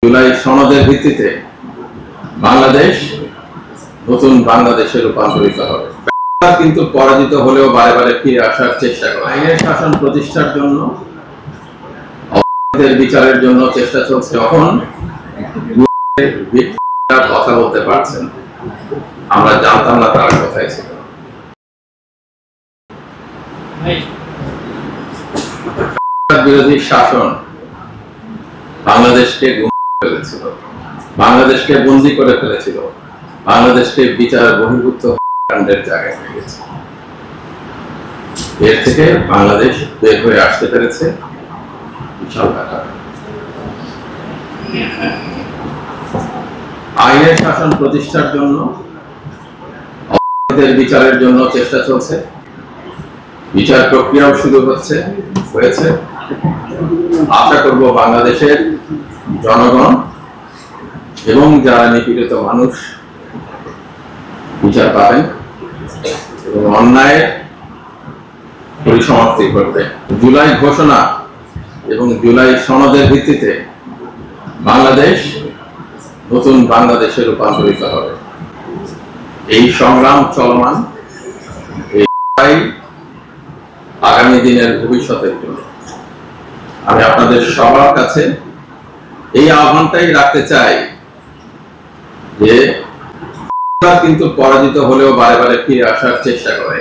জুলাই সনদের ভিত্তিতে বাংলাদেশ নতুন বাংলাদেশে রূপান্তরিত হবে। কিন্তু পরাজিত হলেও বারে বারে ফিরে আসার চেষ্টা করে। আইনের শাসন প্রতিষ্ঠার জন্য, অপরাধীদের বিচারের জন্য চেষ্টা চলছে। এখন কথা বলতে পারছেন, আমরা জানতাম না তার কোথায় ছিল। বিরোধী শাসন বাংলাদেশকে ফেলেছিল, বাংলাদেশকে বন্দী করে ফেলেছিল, বাংলাদেশকে বিচার বহির্ভূত কাণ্ডের জায়গায় হয়ে গেছে। এর থেকে বাংলাদেশ বের হয়ে আসতে পেরেছে বিশাল ব্যাপার। আইনের শাসন প্রতিষ্ঠার জন্য, অপরাধীদের বিচারের জন্য চেষ্টা চলছে। বিচার প্রক্রিয়াও শুরু হয়েছে। আশা করব বাংলাদেশের জনগণ এবং যারা নিপীড়িত মানুষ বিচার পাবেন এবং অন্যায়ের পরিসমাপ্তি করবে। জুলাই ঘোষণা এবং জুলাই সনদের ভিত্তিতে বাংলাদেশ নতুন বাংলাদেশে রূপান্তরিত হবে। এই সংগ্রাম চলমান, এই আগামী দিনের ভবিষ্যতের জন্য আমি আপনাদের সবার কাছে এই আহ্বানটাই রাখতে চাই যে কিন্তু পরাজিত হলেও বারে বারে ফিরে আসার চেষ্টা করে।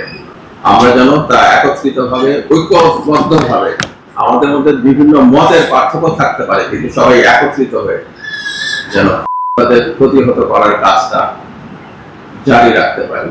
আমরা যেন তা একত্রিতভাবে, ঐক্যবদ্ধভাবে, আমাদের মধ্যে বিভিন্ন মতের পার্থক্য থাকতে পারে, কিন্তু সবাই একত্রিত হয়ে যেন তাদের প্রতিহত করার কাজটা জারি রাখতে পারি।